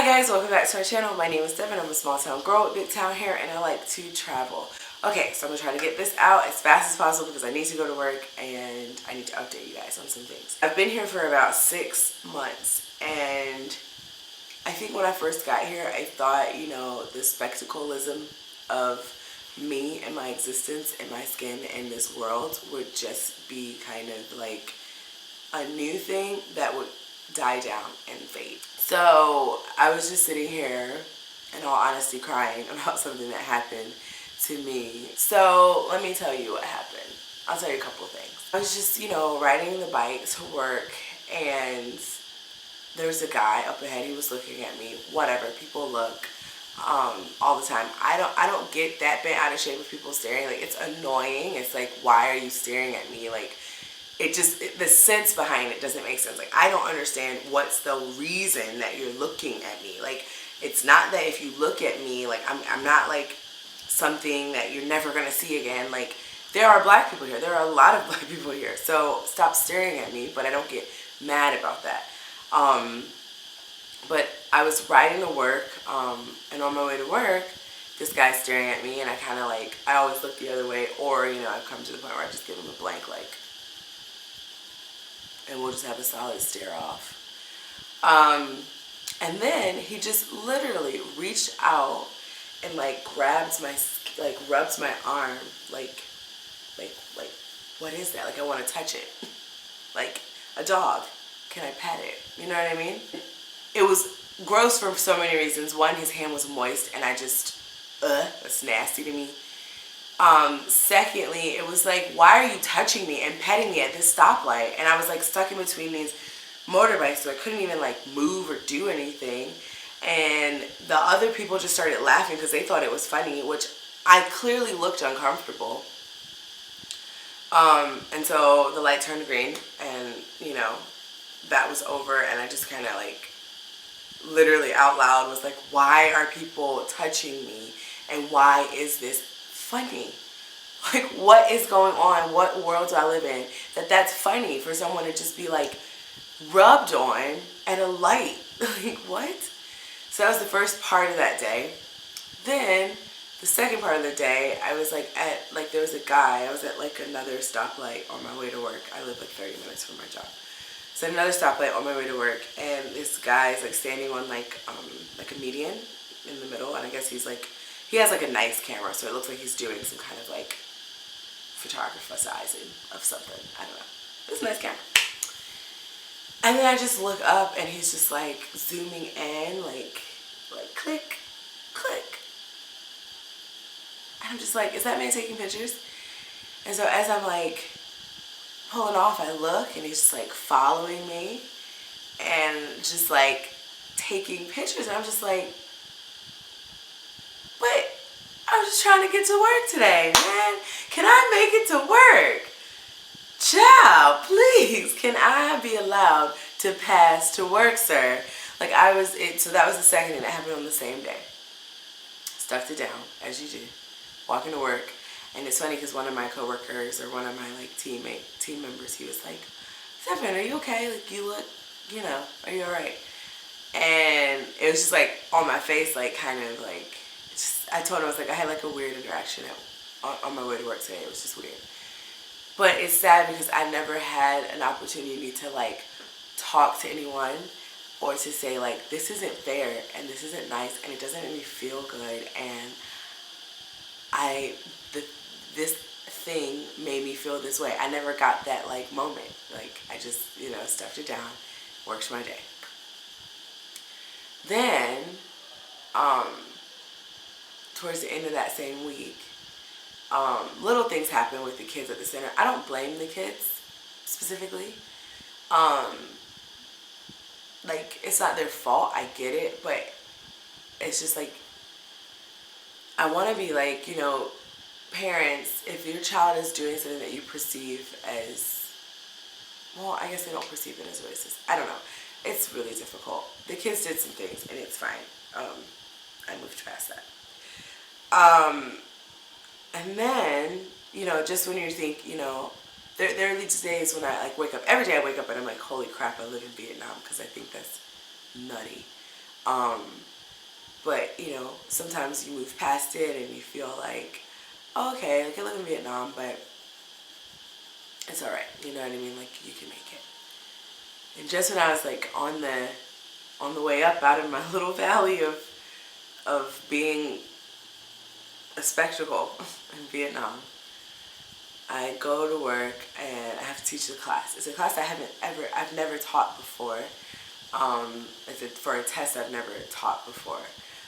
Hi guys, welcome back to our channel. My name is Devin. I'm a small town girl with big town hair and I like to travel. Okay, so I'm going to try to get this out as fast as possible because I need to go to work and I need to update you guys on some things. I've been here for about 6 months and I think when I first got here I thought, the spectacleism of me and my existence and my skin in this world would just be kind of like a new thing that would die down and fade. So I was just sitting here in all honesty crying about something that happened to me. So let me tell you what happened. I'll tell you a couple of things. I was just, riding the bike to work and there's a guy up ahead. He was looking at me. Whatever, people look all the time. I don't get that bent out of shape with people staring. Like, it's annoying. It's like, why are you staring at me? Like, the sense behind it doesn't make sense. Like, I don't understand what's the reason that you're looking at me. Like, it's not that if you look at me, like, I'm not like something that you're never gonna see again. Like, there are black people here. There are a lot of black people here. So stop staring at me, but I don't get mad about that. But I was riding to work, and on my way to work, this guy's staring at me, and I kind of like, I always look the other way, or, I've come to the point where I just give him a blank, like, and we'll just have a solid stare off. And then he just literally reached out and like grabs my, like rubs my arm, like, what is that? Like, I want to touch it. Like a dog. Can I pet it? You know what I mean? It was gross for so many reasons. One, his hand was moist and I just, that's nasty to me. Secondly, it was like, why are you touching me and petting me at this stoplight? And I was like stuck in between these motorbikes, so I couldn't even like move or do anything. And the other people just started laughing because they thought it was funny, which I clearly looked uncomfortable. And so the light turned green and, that was over, and I just kind of like literally out loud was like, why are people touching me? And why is this funny? Like, what is going on? What world do I live in that's funny for someone to just be like rubbed on at a light? Like, what? So that was the first part of that day. Then the second part of the day, I was like there was a guy. I was at like another stoplight on my way to work. I live like 30 minutes from my job. So another stoplight on my way to work, and this guy's like standing on like a median in the middle, and I guess he's like, he has like a nice camera, so it looks like he's doing some kind of like photographizing of something. I don't know. It's a nice camera. And then I just look up and he's just like zooming in, like click, click. And I'm just like, is that man taking pictures? And so as I'm like pulling off, I look and he's just like following me and just like taking pictures. And I'm just like, but I'm just trying to get to work today, man. Can I make it to work? Child, please, can I be allowed to pass to work, sir? Like, so that was the second thing that happened on the same day. Stuffed it down, as you do, walking to work. And it's funny because one of my coworkers or one of my like team members, he was like, Stephen, are you okay? Like, you look, are you all right? And it was just like on my face, like kind of like, I told him, I was like, I had like a weird interaction on my way to work today. It was just weird. But it's sad because I never had an opportunity to like talk to anyone or to say like, this isn't fair and this isn't nice and it doesn't make me feel good, and this thing made me feel this way. I never got that like moment. Like, I just, stuffed it down, worked my day. Then, towards the end of that same week, little things happen with the kids at the center. I don't blame the kids specifically. Like, it's not their fault. I get it, but it's just like, I want to be like, parents, if your child is doing something that you perceive as, well, I guess they don't perceive it as racist. I don't know. It's really difficult. The kids did some things, and it's fine. I moved past that. And then, just when you think, there are these days when I like wake up, every day I wake up and I'm like, holy crap, I live in Vietnam, because I think that's nutty. But, you know, sometimes you move past it and you feel like, oh, okay, I can live in Vietnam, but it's alright. You know what I mean? Like, you can make it. And just when I was like on the way up out of my little valley of being a spectacle in Vietnam, I go to work and I have to teach the class. It's a class I've never taught before. For a test I've never taught before.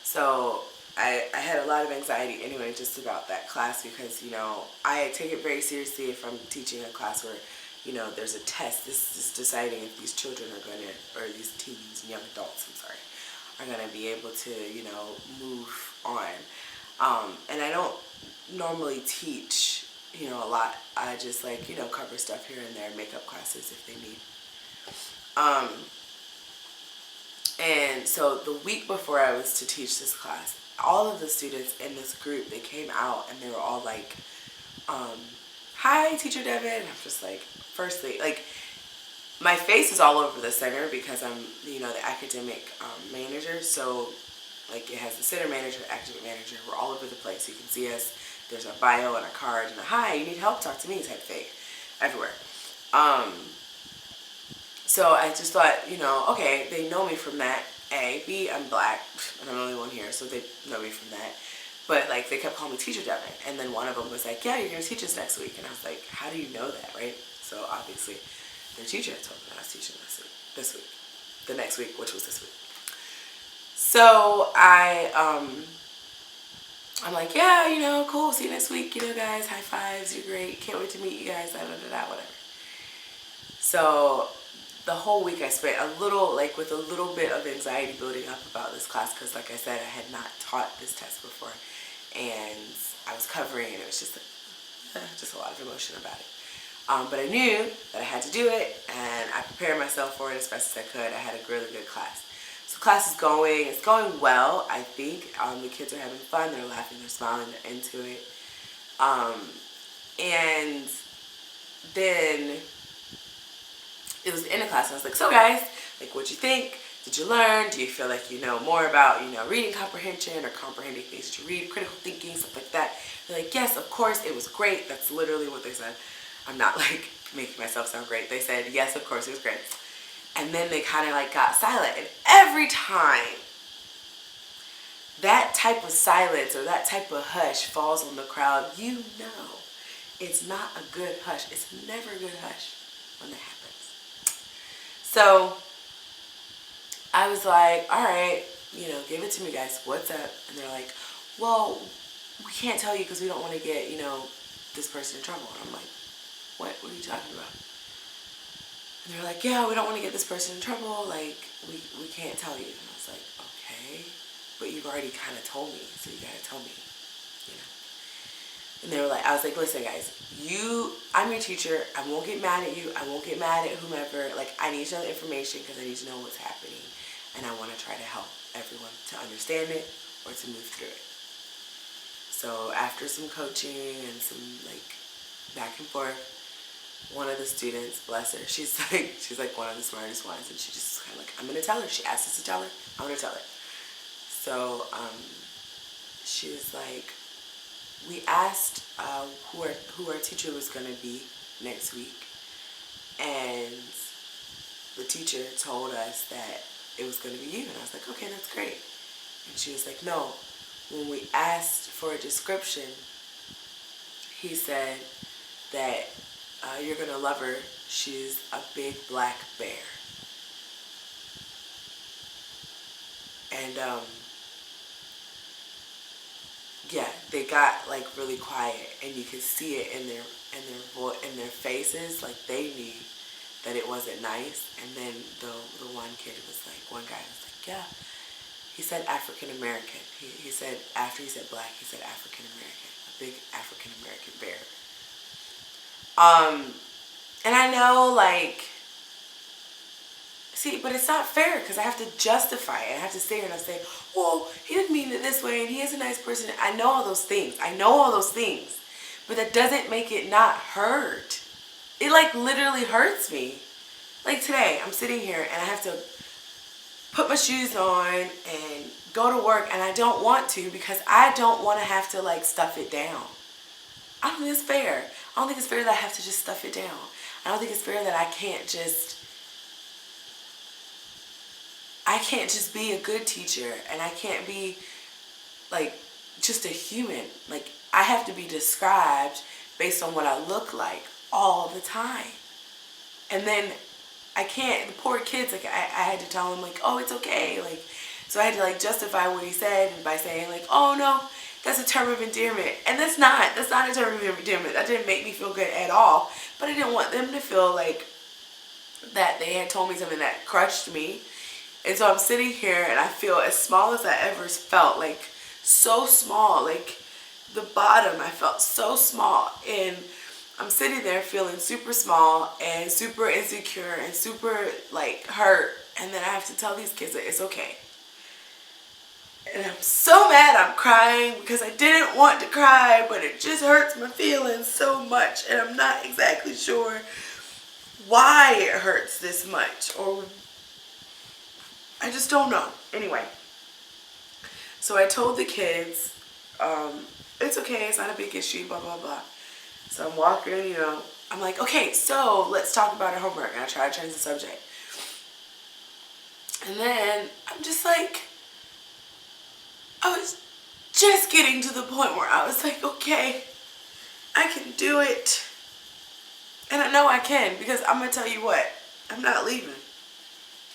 So I had a lot of anxiety anyway just about that class because, you know, I take it very seriously if I'm teaching a class where, you know, there's a test. This is deciding if these children are going to, or these teens and young adults, are going to be able to, you know, move on. And I don't normally teach, you know, a lot. I just like, you know, cover stuff here and there, makeup classes if they need. And so the week before I was to teach this class, all of the students in this group, they came out and they were all like, hi, Teacher Devin. And I'm just like, firstly, like, my face is all over the center because I'm, you know, the academic manager. So, like, it has the center manager, the academic manager. We're all over the place. You can see us. There's a bio and a card and a hi, you need help, talk to me type thing everywhere. So I just thought, you know, okay, they know me from that. A. B, I'm black, and I'm the only one here, so they know me from that. But, like, they kept calling me Teacher Devin. And then one of them was like, yeah, you're going to teach us next week. And I was like, how do you know that, right? So, obviously, their teacher had told me that I was teaching this week. The next week, which was this week. So, I'm like, yeah, you know, cool, see you next week, you know, guys, high fives, you're great, can't wait to meet you guys, whatever. So, the whole week I spent with a little bit of anxiety building up about this class because, like I said, I had not taught this test before, and I was covering, and it was just a lot of emotion about it. But I knew that I had to do it, and I prepared myself for it as best as I could. I had a really good class. So class is it's going well, I think. The kids are having fun, they're laughing, they're smiling, they're into it. And then it was the end of class, and I was like, so guys, like, what'd you think? Did you learn? Do you feel like you know more about, you know, reading comprehension or comprehending things that you read, critical thinking, stuff like that? They're like, yes, of course, it was great. That's literally what they said. I'm not, like, making myself sound great. They said, yes, of course, it was great. And then they kind of, like, got silent. And every time that type of silence or that type of hush falls on the crowd, you know it's not a good hush. It's never a good hush when that happens. So I was like, all right, you know, give it to me, guys. What's up? And they're like, well, we can't tell you because we don't want to get, you know, this person in trouble. And I'm like, what are you talking about? And they're like, yeah, we don't want to get this person in trouble. Like, we can't tell you. And I was like, okay, but you've already kind of told me, so you got to tell me, you know. And they were like, I was like, listen, guys, I'm your teacher. I won't get mad at you. I won't get mad at whomever. Like, I need to know the information because I need to know what's happening. And I want to try to help everyone to understand it or to move through it. So after some coaching and some, like, back and forth, one of the students, bless her, she's like one of the smartest ones, and she just kind of like, I'm going to tell her. She asked us to tell her. I'm going to tell her. So she was like, we asked who our teacher was going to be next week, and the teacher told us that it was going to be you. And I was like, okay, that's great. And she was like, no, when we asked for a description, he said that you're going to love her. She's a big black bear. And yeah, they got like really quiet, and you could see it in their faces, like they knew that it wasn't nice. And then the one kid was like, one guy was like, yeah, he said African American. He said, after he said black, he said African American, a big African American bear. And I know, like, see, but it's not fair because I have to justify it. I have to sit here and I say, well, he didn't mean it this way and he is a nice person. I know all those things. But that doesn't make it not hurt. It, like, literally hurts me. Like today, I'm sitting here and I have to put my shoes on and go to work, and I don't want to because I don't want to have to like stuff it down. I don't think it's fair. I don't think it's fair that I have to just stuff it down. I don't think it's fair that I can't just be a good teacher, and I can't be like just a human. Like, I have to be described based on what I look like all the time. And then I can't, the poor kids, like I had to tell them like, oh, it's okay. Like, so I had to like justify what he said by saying like, oh no, that's a term of endearment. And that's not a term of endearment. That didn't make me feel good at all. But I didn't want them to feel like that they had told me something that crushed me. And so I'm sitting here and I feel as small as I ever felt, like so small, like the bottom, I felt so small. And I'm sitting there feeling super small and super insecure and super like hurt. And then I have to tell these kids that it's okay. And I'm so mad I'm crying because I didn't want to cry, but it just hurts my feelings so much. And I'm not exactly sure why it hurts this much, or I just don't know. Anyway, so I told the kids, it's okay, it's not a big issue, blah, blah, blah. So I'm walking, you know, I'm like, okay, so let's talk about our homework. And I try to change the subject. And then I'm just like, I was just getting to the point where I was like, okay, I can do it. And I know I can, because I'm going to tell you what, I'm not leaving.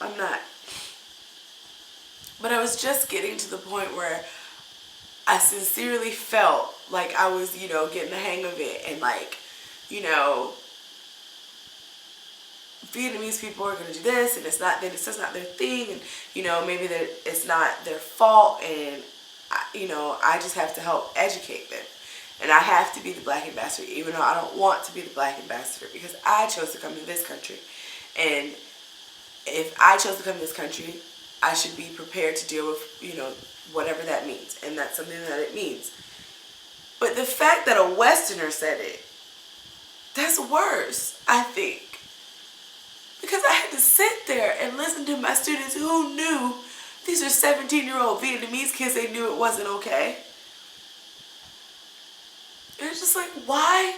I'm not. But I was just getting to the point where I sincerely felt like I was, you know, getting the hang of it. And like, you know, Vietnamese people are going to do this, and it's just not their thing. And, you know, maybe it's not their fault. And, you know, I just have to help educate them. And I have to be the black ambassador, even though I don't want to be the black ambassador, because I chose to come to this country. And if I chose to come to this country, I should be prepared to deal with, you know, whatever that means. And that's something that it means. But the fact that a Westerner said it, that's worse, I think. Because I had to sit there and listen to my students who knew these are 17-year-old Vietnamese kids. They knew it wasn't okay. And it's just like, why?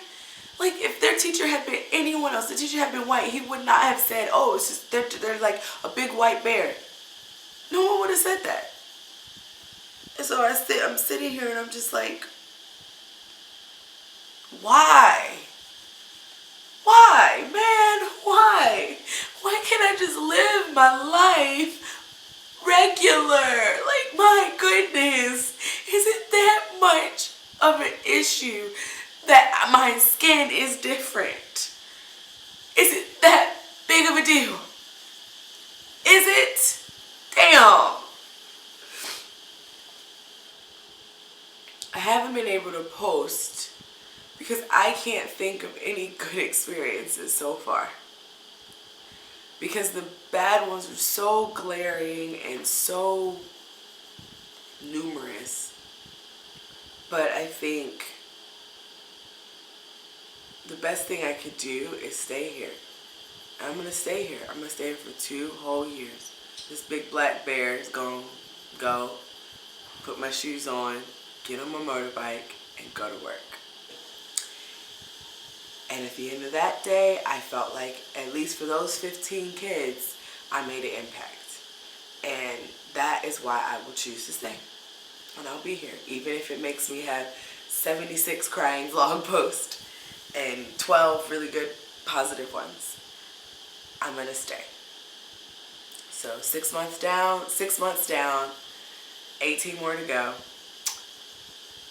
Like, if their teacher had been anyone else, the teacher had been white, he would not have said, oh, it's just, they're like a big white bear. No one would have said that. And so I'm sitting here and I'm just like, why? Why, man? Why? Why can't I just live my life regular? Like, my goodness. Is it that much of an issue that my skin is different? Is it that big of a deal? Is it? Damn. I haven't been able to post because I can't think of any good experiences so far. Because the bad ones are so glaring and so numerous. But I think the best thing I could do is stay here. I'm going to stay here. I'm going to stay here for 2 whole years. This big black bear is going to go, put my shoes on, get on my motorbike, and go to work. And at the end of that day, I felt like, at least for those 15 kids, I made an impact. And that is why I will choose to stay. And I'll be here, even if it makes me have 76 crying blog posts and 12 really good positive ones. I'm going to stay. So 6 months down, 18 more to go.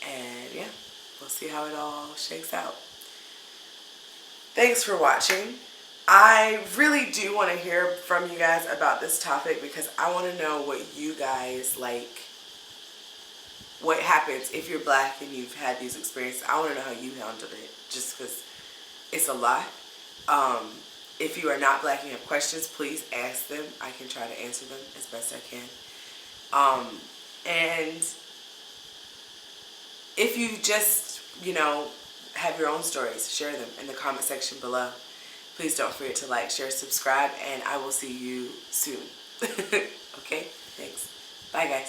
And yeah, we'll see how it all shakes out. Thanks for watching. I really do want to hear from you guys about this topic, because I want to know what you guys like. What happens if you're black and you've had these experiences. I want to know how you handled it, just because it's a lot. If you are not black and you have questions, please ask them. I can try to answer them as best I can. And if you just, you know, have your own stories, share them in the comment section below. Please don't forget to like, share, subscribe, and I will see you soon. Okay? Thanks. Bye, guys.